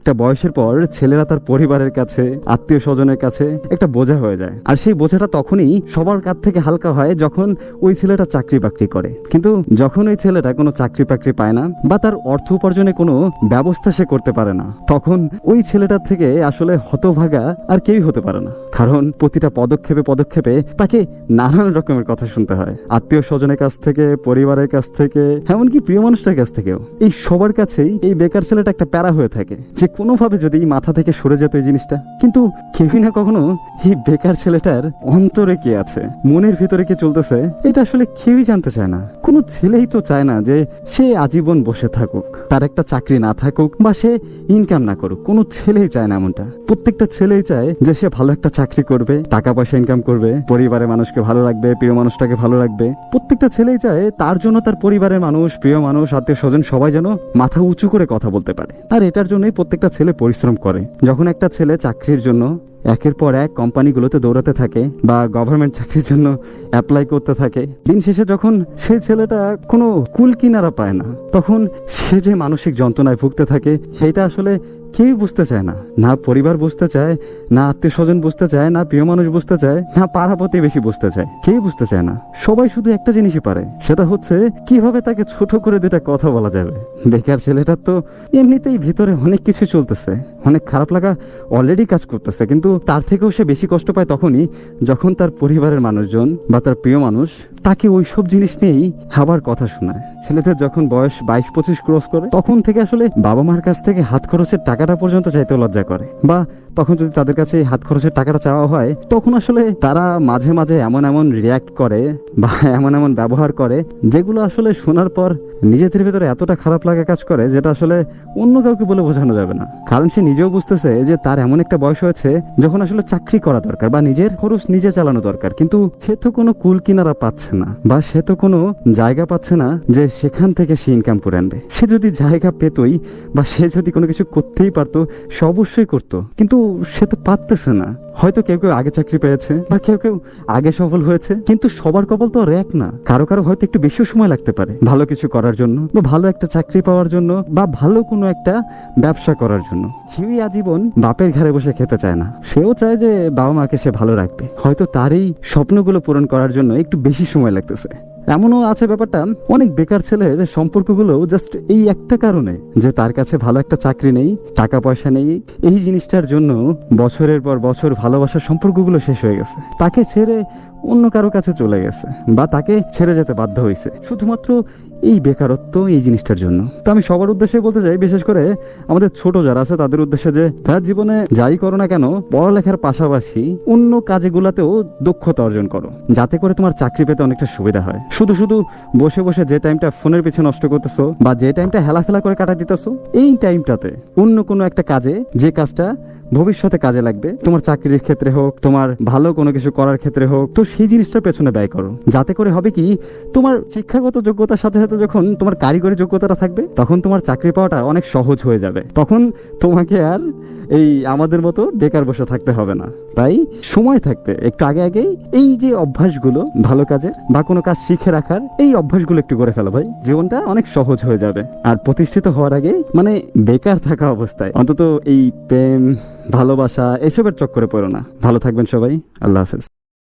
একটা বয়সের পর ছেলেরা তার পরিবারের কাছে, আত্মীয় স্বজনের কাছে একটা বোঝা হয়ে যায়। আর সেই বোঝাটা তখনই সবার কাছ থেকে হালকা হয় যখন ওই ছেলেটা চাকরি বাকরি করে। কিন্তু যখন ওই ছেলেটা কোনো চাকরি বাকরি পায় না বা তার অর্থ উপার্জনে কোনো ব্যবস্থা সে করতে পারে না, তখন ওই ছেলেটার থেকে আসলে হতভাগা আর কেউই হতে পারে না। কারণ প্রতিটা পদক্ষেপে পদক্ষেপে তাকে নানান রকমের কথা শুনতে হয়, আত্মীয় স্বজনের কাছ থেকে, পরিবারের কাছ থেকে, এমনকি প্রিয় মানুষটার কাছ থেকেও। এই সবার কাছেই এই বেকার ছেলেটা একটা প্যারা হয়ে থাকে যে কোনোভাবে যদি মাথা থেকে সরে যেত এই জিনিসটা। কিন্তু কেউই না কখনো এই বেকার ছেলেটার অন্তরে কি আছে, মনের ভিতরে কি চলতেছে, এটা আসলে কেউই জানতে চায় না। কোনো ছেলেই তো চায় না যে সে আজীবন বসে থাকুক, তার একটা চাকরি না থাকুক বা সে ইনকাম না করুক। কোনো ছেলেই চায় না এমনটা। প্রত্যেকটা ছেলেই চায় যে সে ভালো একটা চাকরি করবে, টাকা পয়সা ইনকাম করবে, পরিবারের মানুষকে ভালো রাখবে, প্রিয় মানুষটাকে ভালো রাখবে। প্রত্যেকটা ছেলেই চায় তার জন্য তার পরিবারের মানুষ, প্রিয় মানুষ, আত্মীয় স্বজন সবাই যেন মাথা উঁচু করে কথা বলতে পারে। আর এটার জন্যই প্রত্যেকটা ছেলে পরিশ্রম করে। যখন একটা ছেলে চাকরির জন্য একের পর এক কোম্পানিগুলোতে দৌড়াতে থাকে বা গভর্নমেন্ট চাকরির জন্য অ্যাপ্লাই করতে থাকে, দিন শেষে যখন সেই ছেলেটা কোনো কুল কিনারা পায় না, তখন সে যে মানসিক যন্ত্রণায় ভুগতে থাকে সেটা আসলে কেউ বুঝতে চায় না। না পরিবার বুঝতে চায়, না আত্মীয় স্বজন বুঝতে চায়, না প্রিয় মানুষ বুঝতে চায়, না পাড়া প্রতিবেশী বুঝতে চায়। কেউ বুঝতে চায় না। সবাই শুধু একটা জিনিসই পারে, সেটা হচ্ছে কিভাবে তাকে ছোট করে দুটা কথা বলা যাবে। বেকার ছেলেটার তো এমনিতেই ভিতরে অনেক কিছু চলতেছে, অনেক খারাপ লাগা অলরেডি কাজ করতেছে, কিন্তু তার থেকেও সে বেশি কষ্ট পায় তখনই যখন তার পরিবারের মানুষজন বা তার প্রিয় মানুষ তাকে ওই সব জিনিস নিয়েই আবার কথা শোনায়। ছেলেদের যখন বয়স 22-25 ক্রস করে, তখন থেকে আসলে বাবা মার কাছ থেকে হাত খরচের টাকাটা পর্যন্ত চাইতে লজ্জা করে। বা তখন যদি তাদের কাছে হাত খরচের টাকাটা চাওয়া হয়, তখন আসলে তারা মাঝে মাঝে এমন এমন রিয়াক্ট করে বা এমন এমন ব্যবহার করে যেগুলো আসলে শোনার পর নিজেদের ভিতরে এতটা খারাপ লাগা কাজ করে, যেটা আসলে অন্য কাউকে বলে বোঝানো যাবে না। কারণ সে নিজেও বুঝতেছে যে তার এমন একটা বয়স হয়েছে যখন আসলে চাকরি করা দরকার বা নিজের খরচ নিজে চালানো দরকার। কিন্তু সে তো কোনো কুল কিনারা পাচ্ছে না বা সে তো কোনো জায়গা পাচ্ছে না যে সেখান থেকে সে ইনকাম করে আনবে। সে যদি জায়গা পেতই বা সে যদি কোনো কিছু করতেই পারতো, সে অবশ্যই করতো, কিন্তু সে তো পারতেছে না। হয়তো কেউ কেউ আগে চাকরি পেয়েছে বা কেউ কেউ আগে সফল হয়েছে, কিন্তু সবার কপাল তো আর এক না। কারো কারো হয়তো একটু বেশি সময় লাগতে পারে ভালো কিছু করার জন্য বা ভালো একটা চাকরি পাওয়ার জন্য বা ভালো কোনো একটা ব্যবসা করার জন্য। কেউই আজীবন বাপের ঘরে বসে খেতে চায় না। সেও চায় যে বাবা মাকে সে ভালো রাখবে। হয়তো তার এই স্বপ্নগুলো পূরণ করার জন্য একটু বেশি সময় লাগতেছে। এমনও আছে ব্যাপারটা, অনেক বেকার ছেলের সম্পর্কগুলো জাস্ট এই একটা কারণে যে তার কাছে ভালো একটা চাকরি নেই, টাকা পয়সা নেই। এই জিনিসটার জন্য বছরের পর বছর ভালোবাসার সম্পর্কগুলো শেষ হয়ে গেছে, তাকে ছেড়ে অন্য কারো কাছে চলে গেছে বা তাকে ছেড়ে যেতে বাধ্য হয়েছে শুধুমাত্র এই বেকারত্ব, এই জিনিসটার জন্য। তো আমি সবার উদ্দেশ্যে বলতে চাই, বিশেষ করে আমাদের ছোট যারা আছে তাদের উদ্দেশ্যে, যে তার জীবনে যাই করো না কেন, পড়ালেখার পাশাপাশি অন্য কাজগুলাতেও দক্ষতা অর্জন করো, যাতে করে তোমার চাকরি পেতে অনেকটা সুবিধা হয়। শুধু শুধু বসে বসে যে টাইমটা ফোনের পিছনে নষ্ট করতেছো বা যে টাইমটা হেলাফেলা করে কাটা দিতেছো, এই টাইমটাতে অন্য কোনো একটা কাজে, যে কাজটা ভবিষ্যতে কাজে লাগবে, তোমার চাকরির ক্ষেত্রে হোক, তোমার ভালো কোনো কিছু করার ক্ষেত্রে হোক, তো সেই জিনিসটার পেছনে ব্যয় করো। যাতে করে হবে কি, তোমার শিক্ষাগত যোগ্যতার সাথে সাথে যখন তোমার কারিগরি যোগ্যতাটা থাকবে, তখন তোমার চাকরি পাওয়াটা অনেক সহজ হয়ে যাবে। তখন তোমাকে আর এই আমাদের মতো বেকার বসে থাকতে হবে না। তাই সময় থাকতে একটু আগে আগেই এই যে অভ্যাসগুলো ভালো কাজের বা কোনো কাজ শিখে রাখার, এই অভ্যাসগুলো একটু করে ফেলো ভাই, জীবনটা অনেক সহজ হয়ে যাবে। আর প্রতিষ্ঠিত হওয়ার আগে, মানে বেকার থাকা অবস্থায় অন্তত এই প্রেম, ভালোবাসা এসবের চক্করে পড়ো না। ভালো থাকবেন সবাই, আল্লাহ হাফেজ।